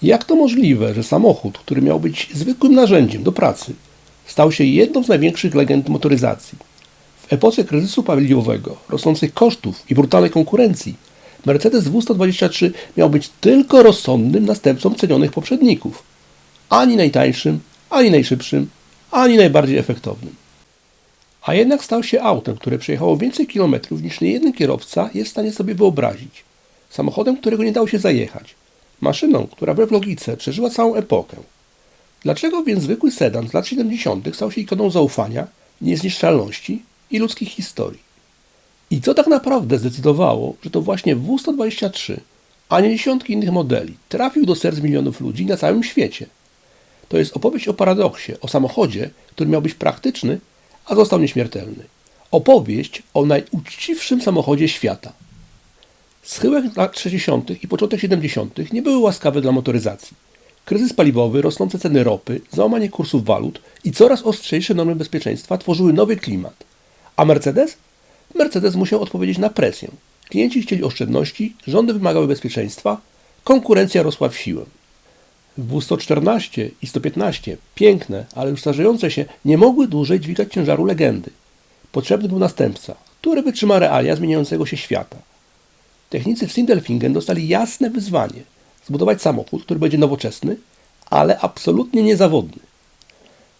Jak to możliwe, że samochód, który miał być zwykłym narzędziem do pracy, stał się jedną z największych legend motoryzacji? W epoce kryzysu paliwowego, rosnących kosztów i brutalnej konkurencji, Mercedes W123 miał być tylko rozsądnym następcą cenionych poprzedników. Ani najtańszym, ani najszybszym, ani najbardziej efektownym. A jednak stał się autem, które przejechało więcej kilometrów niż niejeden kierowca jest w stanie sobie wyobrazić. Samochodem, którego nie dało się zajechać. Maszyną, która wbrew logice przeżyła całą epokę. Dlaczego więc zwykły sedan z lat 70. stał się ikoną zaufania, niezniszczalności i ludzkich historii? I co tak naprawdę zdecydowało, że to właśnie W123, a nie dziesiątki innych modeli, trafił do serc milionów ludzi na całym świecie? To jest opowieść o paradoksie, o samochodzie, który miał być praktyczny, a został nieśmiertelny. Opowieść o najuczciwszym samochodzie świata. Schyłek lat 60. i początek 70. nie były łaskawe dla motoryzacji. Kryzys paliwowy, rosnące ceny ropy, załamanie kursów walut i coraz ostrzejsze normy bezpieczeństwa tworzyły nowy klimat. A Mercedes? Mercedes musiał odpowiedzieć na presję. Klienci chcieli oszczędności, rządy wymagały bezpieczeństwa, konkurencja rosła w siłę. W114 i 115, piękne, ale już starzejące się, nie mogły dłużej dźwigać ciężaru legendy. Potrzebny był następca, który wytrzyma realia zmieniającego się świata. Technicy w Sindelfingen dostali jasne wyzwanie – zbudować samochód, który będzie nowoczesny, ale absolutnie niezawodny.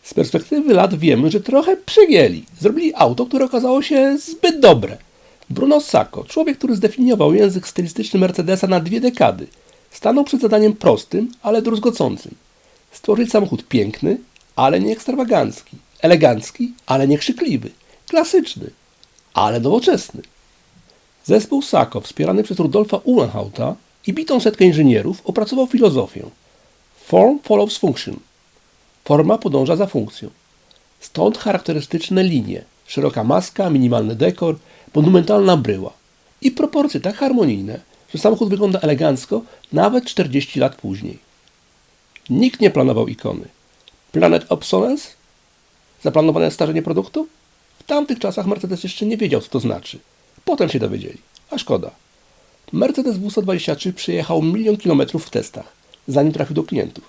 Z perspektywy lat wiemy, że trochę przegięli. Zrobili auto, które okazało się zbyt dobre. Bruno Sacco, człowiek, który zdefiniował język stylistyczny Mercedesa na 2 dekady, stanął przed zadaniem prostym, ale druzgocącym. Stworzyć samochód piękny, ale nie ekstrawagancki, elegancki, ale nie krzykliwy, klasyczny, ale nowoczesny. Zespół Sacco, wspierany przez Rudolfa Uhlenhauta i bitą setkę inżynierów, opracował filozofię. Form follows function. Forma podąża za funkcją. Stąd charakterystyczne linie, szeroka maska, minimalny dekor, monumentalna bryła i proporcje tak harmonijne, że samochód wygląda elegancko nawet 40 lat później. Nikt nie planował ikony. Planet obsolescence? Zaplanowane starzenie produktu? W tamtych czasach Mercedes jeszcze nie wiedział, co to znaczy. Potem się dowiedzieli. A szkoda. Mercedes W123 przejechał 1 000 000 kilometrów w testach, zanim trafił do klientów.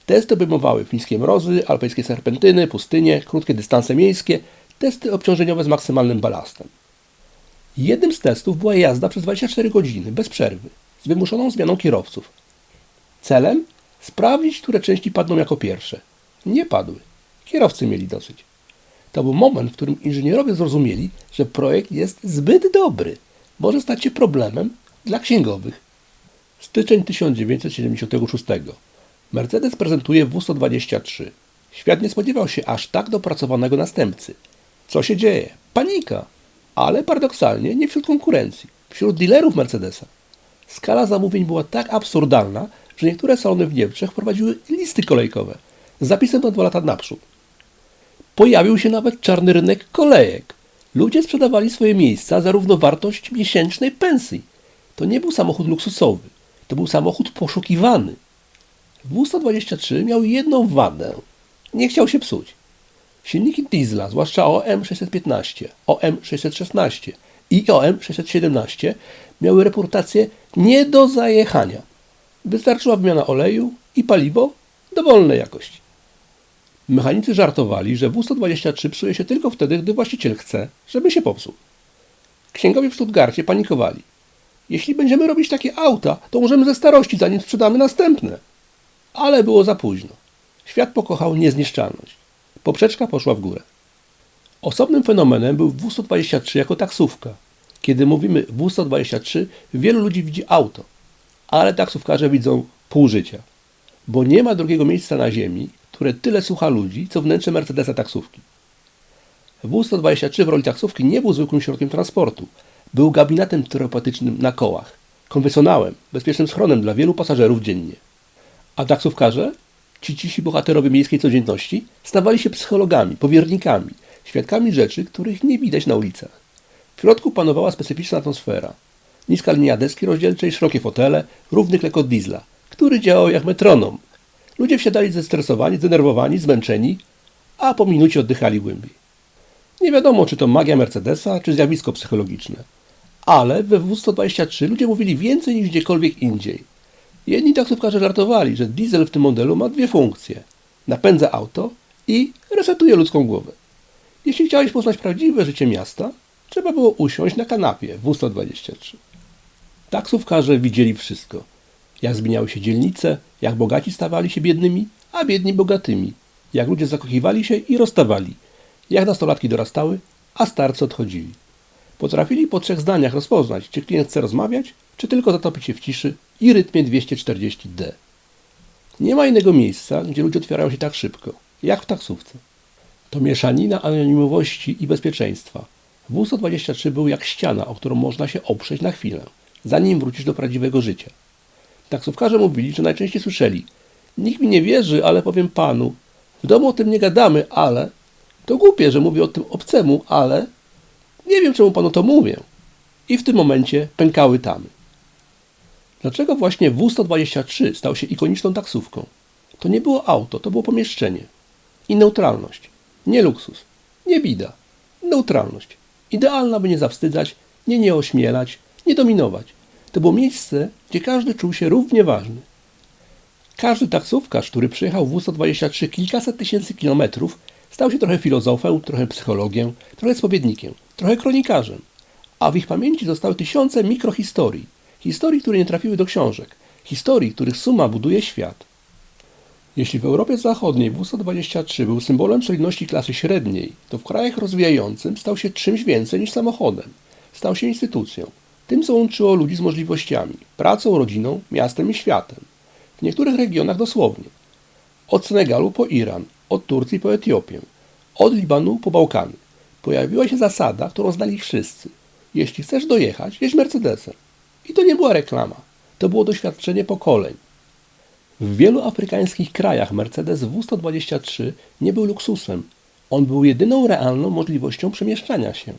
Testy obejmowały fińskie mrozy, alpejskie serpentyny, pustynie, krótkie dystanse miejskie, testy obciążeniowe z maksymalnym balastem. Jednym z testów była jazda przez 24 godziny, bez przerwy, z wymuszoną zmianą kierowców. Celem? Sprawdzić, które części padną jako pierwsze. Nie padły. Kierowcy mieli dosyć. To był moment, w którym inżynierowie zrozumieli, że projekt jest zbyt dobry. Może stać się problemem dla księgowych. Styczeń 1976. Mercedes prezentuje W123. Świat nie spodziewał się aż tak dopracowanego następcy. Co się dzieje? Panika! Ale paradoksalnie nie wśród konkurencji, wśród dealerów Mercedesa. Skala zamówień była tak absurdalna, że niektóre salony w Niemczech wprowadziły listy kolejkowe z zapisem na 2 lata naprzód. Pojawił się nawet czarny rynek kolejek. Ludzie sprzedawali swoje miejsca za równowartość miesięcznej pensji. To nie był samochód luksusowy, to był samochód poszukiwany. W123 miał jedną wadę. Nie chciał się psuć. Silniki diesla, zwłaszcza OM615, OM616 i OM617 miały reputację nie do zajechania. Wystarczyła wymiana oleju i paliwo dowolnej jakości. Mechanicy żartowali, że W123 psuje się tylko wtedy, gdy właściciel chce, żeby się popsuł. Księgowi w Stuttgarcie panikowali. Jeśli będziemy robić takie auta, to umrzemy ze starości, zanim sprzedamy następne. Ale było za późno. Świat pokochał niezniszczalność. Poprzeczka poszła w górę. Osobnym fenomenem był W123 jako taksówka. Kiedy mówimy W123, wielu ludzi widzi auto, ale taksówkarze widzą pół życia. Bo nie ma drugiego miejsca na ziemi, które tyle słucha ludzi, co wnętrze Mercedesa taksówki. W123 w roli taksówki nie był zwykłym środkiem transportu. Był gabinetem terapeutycznym na kołach, konwencjonałem, bezpiecznym schronem dla wielu pasażerów dziennie. A taksówkarze, ci cisi bohaterowie miejskiej codzienności, stawali się psychologami, powiernikami, świadkami rzeczy, których nie widać na ulicach. W środku panowała specyficzna atmosfera. Niska linia deski rozdzielczej, szerokie fotele, równy klekot diesla, który działał jak metronom. Ludzie wsiadali zestresowani, zdenerwowani, zmęczeni, a po minucie oddychali głębiej. Nie wiadomo, czy to magia Mercedesa, czy zjawisko psychologiczne. Ale we W123 ludzie mówili więcej niż gdziekolwiek indziej. Jedni taksówkarze żartowali, że diesel w tym modelu ma dwie funkcje. Napędza auto i resetuje ludzką głowę. Jeśli chciałeś poznać prawdziwe życie miasta, trzeba było usiąść na kanapie w W123. Taksówkarze widzieli wszystko. Jak zmieniały się dzielnice, jak bogaci stawali się biednymi, a biedni bogatymi. Jak ludzie zakochiwali się i rozstawali. Jak nastolatki dorastały, a starcy odchodzili. Potrafili po 3 zdaniach rozpoznać, czy klient chce rozmawiać, czy tylko zatopić się w ciszy i rytmie 240D. Nie ma innego miejsca, gdzie ludzie otwierają się tak szybko, jak w taksówce. To mieszanina anonimowości i bezpieczeństwa. W123 był jak ściana, o którą można się oprzeć na chwilę, zanim wrócisz do prawdziwego życia. Taksówkarze mówili, że najczęściej słyszeli: nikt mi nie wierzy, ale powiem panu. W domu o tym nie gadamy, ale... To głupie, że mówię o tym obcemu, ale... Nie wiem, czemu panu to mówię. I w tym momencie pękały tamy. Dlaczego właśnie W123 stał się ikoniczną taksówką? To nie było auto, to było pomieszczenie. I neutralność. Nie luksus. Nie bida. Neutralność. Idealna, by nie zawstydzać, nie ośmielać, nie dominować. To było miejsce, gdzie każdy czuł się równie ważny. Każdy taksówkarz, który przyjechał w W123 kilkaset tysięcy kilometrów, stał się trochę filozofem, trochę psychologiem, trochę spowiednikiem, trochę kronikarzem. A w ich pamięci zostały tysiące mikrohistorii. Historii, które nie trafiły do książek. Historii, których suma buduje świat. Jeśli w Europie Zachodniej W123 był symbolem solidności klasy średniej, to w krajach rozwijającym stał się czymś więcej niż samochodem. Stał się instytucją. Tym, co łączyło ludzi z możliwościami, pracą, rodziną, miastem i światem. W niektórych regionach dosłownie. Od Senegalu po Iran, od Turcji po Etiopię, od Libanu po Bałkany. Pojawiła się zasada, którą znali wszyscy. Jeśli chcesz dojechać, jedź Mercedesem. I to nie była reklama. To było doświadczenie pokoleń. W wielu afrykańskich krajach Mercedes W123 nie był luksusem. On był jedyną realną możliwością przemieszczania się.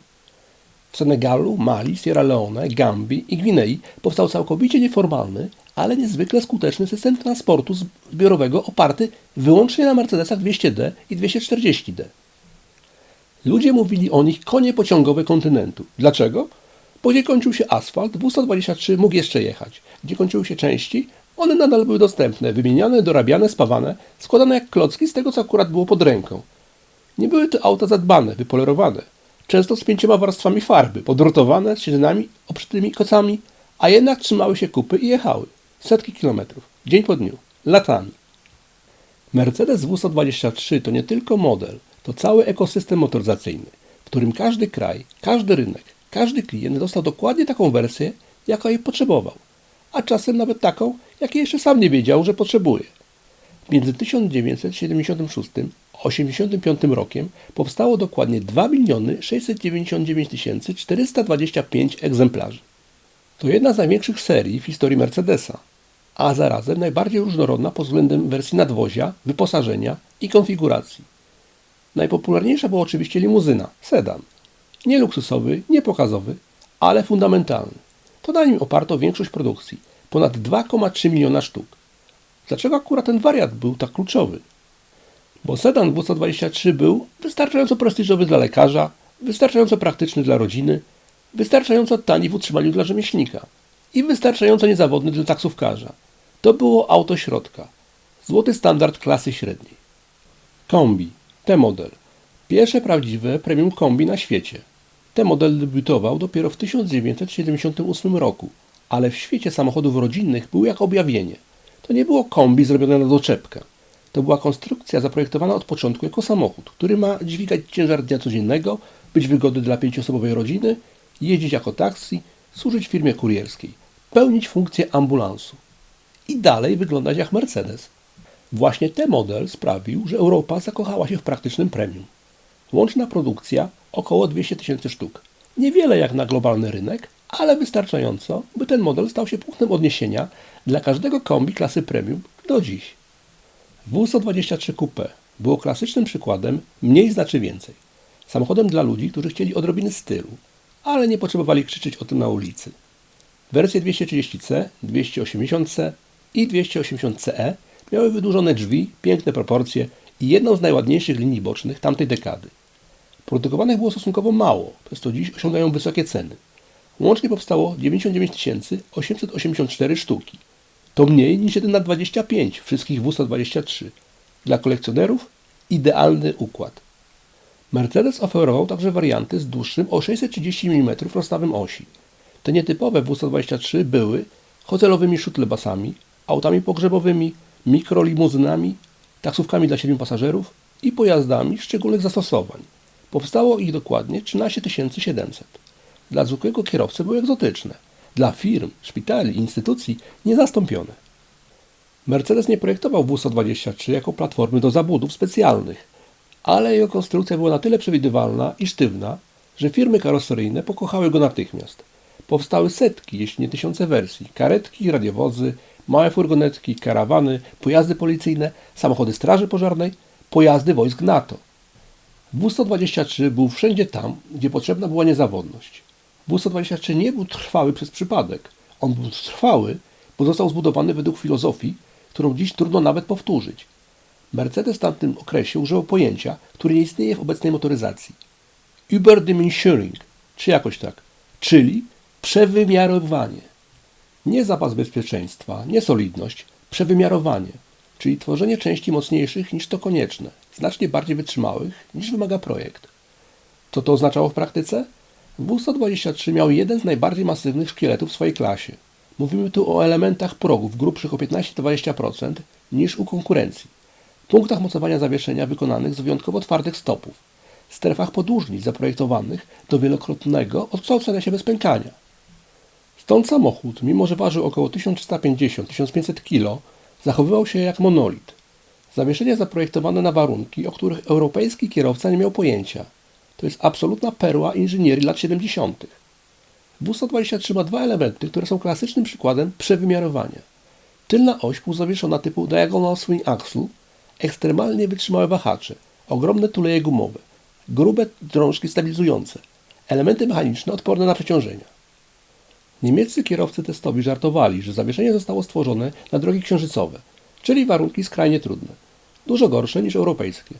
W Senegalu, Mali, Sierra Leone, Gambii i Gwinei powstał całkowicie nieformalny, ale niezwykle skuteczny system transportu zbiorowego oparty wyłącznie na Mercedesach 200D i 240D. Ludzie mówili o nich konie pociągowe kontynentu. Dlaczego? Bo gdzie kończył się asfalt, W123 mógł jeszcze jechać. Gdzie kończyły się części, one nadal były dostępne, wymieniane, dorabiane, spawane, składane jak klocki z tego, co akurat było pod ręką. Nie były to auta zadbane, wypolerowane. Często z 5 warstwami farby, podrutowane, z siedzeniami obszytymi kocami, a jednak trzymały się kupy i jechały. Setki kilometrów, dzień po dniu, latami. Mercedes W123 to nie tylko model, to cały ekosystem motoryzacyjny, w którym każdy kraj, każdy rynek, każdy klient dostał dokładnie taką wersję, jaką jej potrzebował, a czasem nawet taką, jakiej jeszcze sam nie wiedział, że potrzebuje. Między 1976 a 1985 rokiem powstało dokładnie 2 699 425 egzemplarzy. To jedna z największych serii w historii Mercedesa, a zarazem najbardziej różnorodna pod względem wersji nadwozia, wyposażenia i konfiguracji. Najpopularniejsza była oczywiście limuzyna, sedan. Nie luksusowy, nie pokazowy, ale fundamentalny. To na nim oparto większość produkcji, ponad 2,3 miliona sztuk. Dlaczego akurat ten wariant był tak kluczowy? Bo sedan W123 był wystarczająco prestiżowy dla lekarza, wystarczająco praktyczny dla rodziny, wystarczająco tani w utrzymaniu dla rzemieślnika i wystarczająco niezawodny dla taksówkarza. To było auto środka. Złoty standard klasy średniej. Kombi. T-model. Pierwsze prawdziwe premium kombi na świecie. T-model debiutował dopiero w 1978 roku, ale w świecie samochodów rodzinnych był jak objawienie. To nie było kombi zrobione na doczepkę. To była konstrukcja zaprojektowana od początku jako samochód, który ma dźwigać ciężar dnia codziennego, być wygodny dla 5-osobowej rodziny, jeździć jako taksi, służyć firmie kurierskiej, pełnić funkcję ambulansu. I dalej wyglądać jak Mercedes. Właśnie ten model sprawił, że Europa zakochała się w praktycznym premium. Łączna produkcja około 200 000 sztuk. Niewiele jak na globalny rynek, ale wystarczająco, by ten model stał się punktem odniesienia dla każdego kombi klasy premium do dziś. W123 Coupe było klasycznym przykładem mniej znaczy więcej. Samochodem dla ludzi, którzy chcieli odrobiny stylu, ale nie potrzebowali krzyczeć o tym na ulicy. Wersje 230C, 280C i 280CE miały wydłużone drzwi, piękne proporcje i jedną z najładniejszych linii bocznych tamtej dekady. Produkowanych było stosunkowo mało, przez to dziś osiągają wysokie ceny. Łącznie powstało 99 884 sztuki. To mniej niż 1 na 25 wszystkich W123. Dla kolekcjonerów idealny układ. Mercedes oferował także warianty z dłuższym o 630 mm rozstawem osi. Te nietypowe W123 były hotelowymi shuttlebusami, autami pogrzebowymi, mikrolimuzynami, taksówkami dla 7 pasażerów i pojazdami szczególnych zastosowań. Powstało ich dokładnie 13 700. Dla zwykłego kierowcy były egzotyczne, dla firm, szpitali i instytucji niezastąpione. Mercedes nie projektował W123 jako platformy do zabudów specjalnych, ale jego konstrukcja była na tyle przewidywalna i sztywna, że firmy karoseryjne pokochały go natychmiast. Powstały setki, jeśli nie tysiące wersji, karetki, radiowozy, małe furgonetki, karawany, pojazdy policyjne, samochody straży pożarnej, pojazdy wojsk NATO. W123 był wszędzie tam, gdzie potrzebna była niezawodność. W123 nie był trwały przez przypadek. On był trwały, bo został zbudowany według filozofii, którą dziś trudno nawet powtórzyć. Mercedes w tamtym okresie używał pojęcia, które nie istnieje w obecnej motoryzacji. Überdimensioning, czy jakoś tak, czyli przewymiarowanie. Nie zapas bezpieczeństwa, nie solidność, przewymiarowanie, czyli tworzenie części mocniejszych niż to konieczne, znacznie bardziej wytrzymałych niż wymaga projekt. Co to oznaczało w praktyce? W123 miał jeden z najbardziej masywnych szkieletów w swojej klasie. Mówimy tu o elementach progów grubszych o 15-20% niż u konkurencji, punktach mocowania zawieszenia wykonanych z wyjątkowo twardych stopów, strefach podłużnic zaprojektowanych do wielokrotnego odkształcenia się bez pękania. Stąd samochód, mimo że ważył około 1350-1500 kg, zachowywał się jak monolit. Zawieszenie zaprojektowane na warunki, o których europejski kierowca nie miał pojęcia. To jest absolutna perła inżynierii lat 70. W123 ma dwa elementy, które są klasycznym przykładem przewymiarowania. Tylna oś półzawieszona typu Diagonal Swing Axle, ekstremalnie wytrzymałe wahacze, ogromne tuleje gumowe, grube drążki stabilizujące, elementy mechaniczne odporne na przeciążenia. Niemieccy kierowcy testowi żartowali, że zawieszenie zostało stworzone na drogi księżycowe, czyli warunki skrajnie trudne, dużo gorsze niż europejskie.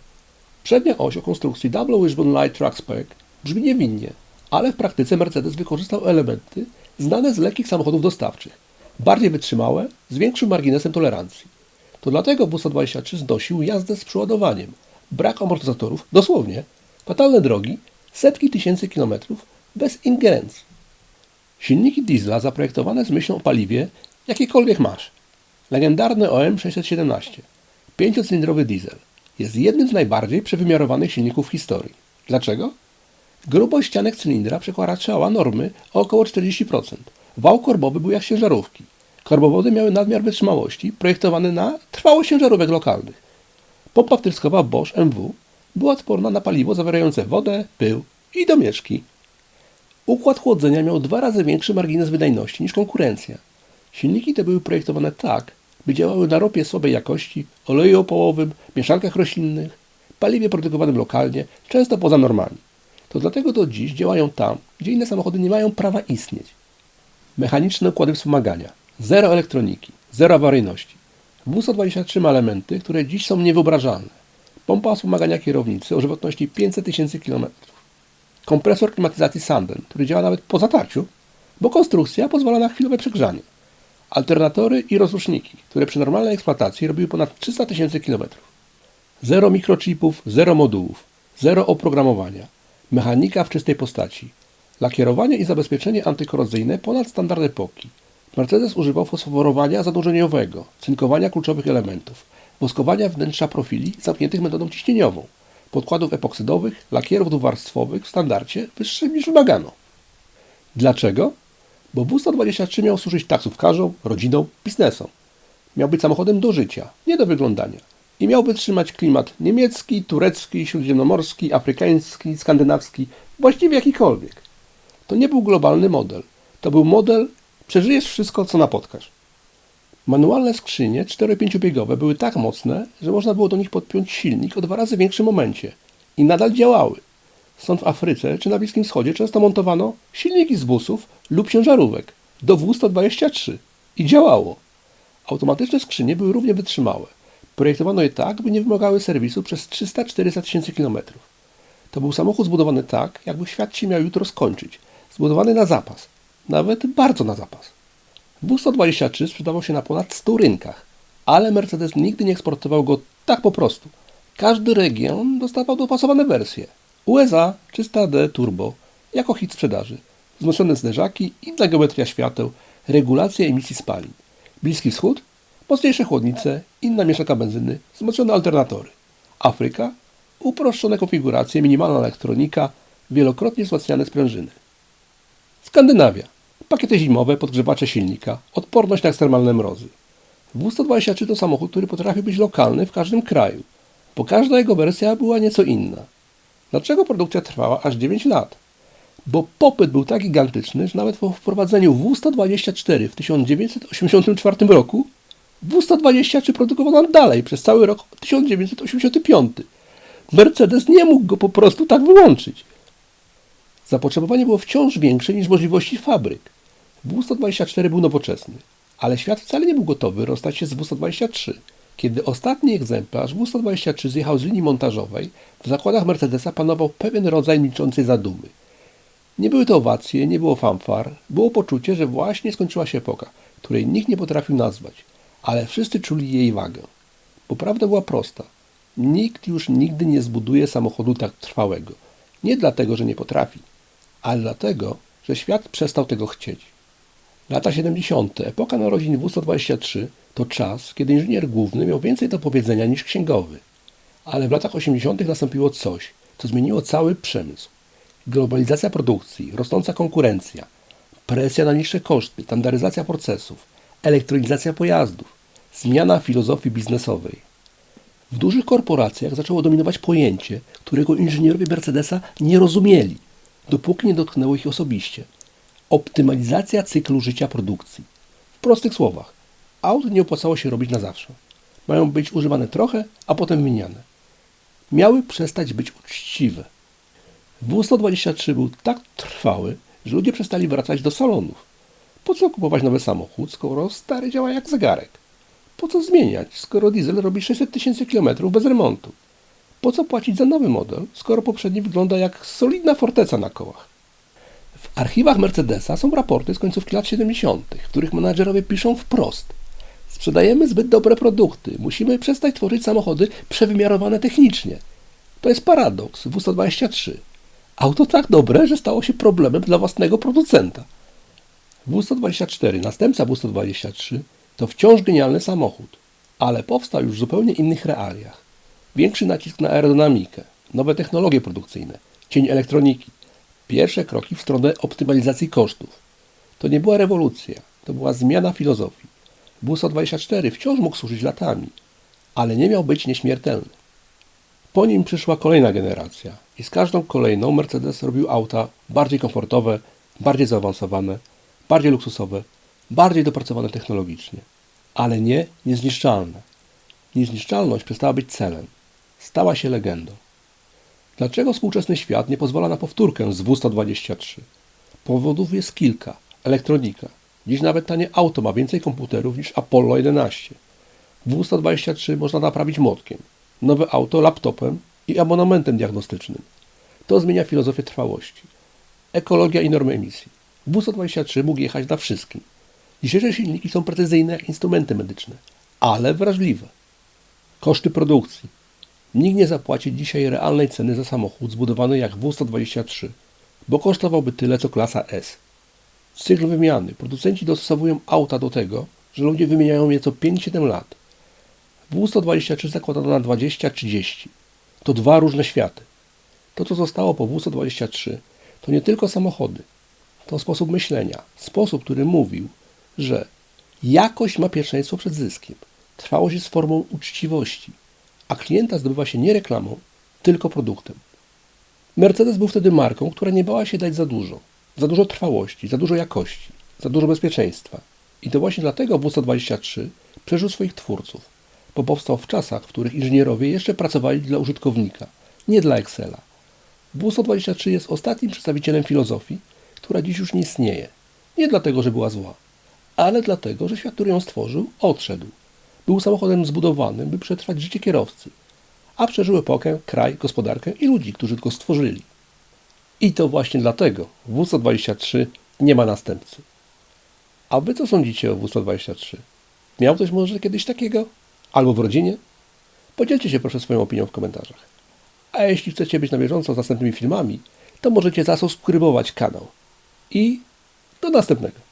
Przednia oś o konstrukcji Double Wishbone Light Truck Spec brzmi niewinnie, ale w praktyce Mercedes wykorzystał elementy znane z lekkich samochodów dostawczych, bardziej wytrzymałe, z większym marginesem tolerancji. To dlatego W123 znosił jazdę z przeładowaniem, brak amortyzatorów, dosłownie, fatalne drogi, setki tysięcy kilometrów bez ingerencji. Silniki diesla zaprojektowane z myślą o paliwie, jakiekolwiek masz. Legendarny OM617, 5-cylindrowy diesel, jest jednym z najbardziej przewymiarowanych silników w historii. Dlaczego? Grubość ścianek cylindra przekraczała normy o około 40%. Wał korbowy był jak z ciężarówki. Korbowody miały nadmiar wytrzymałości, projektowane na trwałość ciężarówek lokalnych. Pompa wtryskowa Bosch MW była odporna na paliwo zawierające wodę, pył i domieszki. Układ chłodzenia miał 2 razy większy margines wydajności niż konkurencja. Silniki te były projektowane tak, by działały na ropie słabej jakości, oleju opałowym, mieszankach roślinnych, paliwie produkowanym lokalnie, często poza normami. To dlatego do dziś działają tam, gdzie inne samochody nie mają prawa istnieć. Mechaniczne układy wspomagania, zero elektroniki, zero awaryjności. W123 ma elementy, które dziś są niewyobrażalne. Pompa wspomagania kierownicy o żywotności 500 tysięcy km. Kompresor klimatyzacji Sanden, który działa nawet po zatarciu, bo konstrukcja pozwala na chwilowe przegrzanie. Alternatory i rozruszniki, które przy normalnej eksploatacji robiły ponad 300 tysięcy km. Zero mikrochipów, zero modułów, zero oprogramowania. Mechanika w czystej postaci. Lakierowanie i zabezpieczenie antykorozyjne ponad standard epoki. Mercedes używał fosforowania zanurzeniowego, cynkowania kluczowych elementów, woskowania wnętrza profili zamkniętych metodą ciśnieniową, podkładów epoksydowych, lakierów dwuwarstwowych w standardzie wyższym niż wymagano. Dlaczego? Bo W123 miał służyć taksówkarzom, rodzinom, biznesom. Miał być samochodem do życia, nie do wyglądania. I miał wytrzymać klimat niemiecki, turecki, śródziemnomorski, afrykański, skandynawski, właściwie jakikolwiek. To nie był globalny model. To był model, przeżyjesz wszystko, co napotkasz. Manualne skrzynie 4-5-biegowe były tak mocne, że można było do nich podpiąć silnik o 2 razy większym momencie. I nadal działały. Stąd w Afryce czy na Bliskim Wschodzie często montowano silniki z busów lub ciężarówek do W123. I działało. Automatyczne skrzynie były równie wytrzymałe. Projektowano je tak, by nie wymagały serwisu przez 300-400 tysięcy kilometrów. To był samochód zbudowany tak, jakby świat się miał jutro skończyć. Zbudowany na zapas. Nawet bardzo na zapas. W123 sprzedawał się na ponad 100 rynkach, ale Mercedes nigdy nie eksportował go tak po prostu. Każdy region dostawał dopasowane wersje. USA 300D Turbo jako hit sprzedaży, wzmocnione zderzaki, inna geometria świateł, regulacja emisji spalin. Bliski Wschód, mocniejsze chłodnice, inna mieszanka benzyny, wzmocnione alternatory. Afryka, uproszczone konfiguracje, minimalna elektronika, wielokrotnie wzmacniane sprężyny. Skandynawia, pakiety zimowe, podgrzewacze silnika, odporność na ekstremalne mrozy. W123 to samochód, który potrafi być lokalny w każdym kraju, bo każda jego wersja była nieco inna. Dlaczego produkcja trwała aż 9 lat? Bo popyt był tak gigantyczny, że nawet po wprowadzeniu W124 w 1984 roku W123 produkowano dalej przez cały rok 1985. Mercedes nie mógł go po prostu tak wyłączyć. Zapotrzebowanie było wciąż większe niż możliwości fabryk. W124 był nowoczesny, ale świat wcale nie był gotowy rozstać się z W123. Kiedy ostatni egzemplarz W123 zjechał z linii montażowej, w zakładach Mercedesa panował pewien rodzaj milczącej zadumy. Nie były to owacje, nie było fanfar, było poczucie, że właśnie skończyła się epoka, której nikt nie potrafił nazwać, ale wszyscy czuli jej wagę. Bo prawda była prosta. Nikt już nigdy nie zbuduje samochodu tak trwałego. Nie dlatego, że nie potrafi, ale dlatego, że świat przestał tego chcieć. Lata 70., epoka narodzin W123 to czas, kiedy inżynier główny miał więcej do powiedzenia niż księgowy. Ale w latach 80. nastąpiło coś, co zmieniło cały przemysł. Globalizacja produkcji, rosnąca konkurencja, presja na niższe koszty, standaryzacja procesów, elektronizacja pojazdów, zmiana filozofii biznesowej. W dużych korporacjach zaczęło dominować pojęcie, którego inżynierowie Mercedesa nie rozumieli, dopóki nie dotknęło ich osobiście. Optymalizacja cyklu życia produkcji. W prostych słowach, aut nie opłacało się robić na zawsze. Mają być używane trochę, a potem wymieniane. Miały przestać być uczciwe. W123 był tak trwały, że ludzie przestali wracać do salonów. Po co kupować nowy samochód, skoro stary działa jak zegarek? Po co zmieniać, skoro diesel robi 600 000 km bez remontu? Po co płacić za nowy model, skoro poprzedni wygląda jak solidna forteca na kołach? W archiwach Mercedesa są raporty z końcówki lat 70., w których menadżerowie piszą wprost: sprzedajemy zbyt dobre produkty, musimy przestać tworzyć samochody przewymiarowane technicznie. To jest paradoks W123. Auto tak dobre, że stało się problemem dla własnego producenta. W124, następca W123, to wciąż genialny samochód, ale powstał już w zupełnie innych realiach. Większy nacisk na aerodynamikę, nowe technologie produkcyjne, cień elektroniki, pierwsze kroki w stronę optymalizacji kosztów. To nie była rewolucja, to była zmiana filozofii. W124 wciąż mógł służyć latami, ale nie miał być nieśmiertelny. Po nim przyszła kolejna generacja i z każdą kolejną Mercedes robił auta bardziej komfortowe, bardziej zaawansowane, bardziej luksusowe, bardziej dopracowane technologicznie, ale nie niezniszczalne. Niezniszczalność przestała być celem, stała się legendą. Dlaczego współczesny świat nie pozwala na powtórkę z W123? Powodów jest kilka. Elektronika. Dziś nawet tanie auto ma więcej komputerów niż Apollo 11. W123 można naprawić młotkiem. Nowe auto laptopem i abonamentem diagnostycznym. To zmienia filozofię trwałości. Ekologia i normy emisji. W123 mógł jechać na wszystkim. Dzisiejsze silniki są precyzyjne jak instrumenty medyczne, ale wrażliwe. Koszty produkcji. Nikt nie zapłaci dzisiaj realnej ceny za samochód zbudowany jak W123, bo kosztowałby tyle co klasa S. Cykl wymiany. Producenci dostosowują auta do tego, że ludzie wymieniają je co 5-7 lat. W123 zakładano na 20-30. To dwa różne światy. To, co zostało po W123, to nie tylko samochody. To sposób myślenia. Sposób, który mówił, że jakość ma pierwszeństwo przed zyskiem. Trwałość jest formą uczciwości, a klienta zdobywa się nie reklamą, tylko produktem. Mercedes był wtedy marką, która nie bała się dać za dużo. Za dużo trwałości, za dużo jakości, za dużo bezpieczeństwa. I to właśnie dlatego W123 przeżył swoich twórców, bo powstał w czasach, w których inżynierowie jeszcze pracowali dla użytkownika, nie dla Excela. W123 jest ostatnim przedstawicielem filozofii, która dziś już nie istnieje. Nie dlatego, że była zła, ale dlatego, że świat, który ją stworzył, odszedł. Był samochodem zbudowanym, by przetrwać życie kierowcy, a przeżył epokę, kraj, gospodarkę i ludzi, którzy go stworzyli. I to właśnie dlatego W123 nie ma następcy. A wy co sądzicie o W123? Miał ktoś może kiedyś takiego? Albo w rodzinie? Podzielcie się proszę swoją opinią w komentarzach. A jeśli chcecie być na bieżąco z następnymi filmami, to możecie zasubskrybować kanał. I do następnego.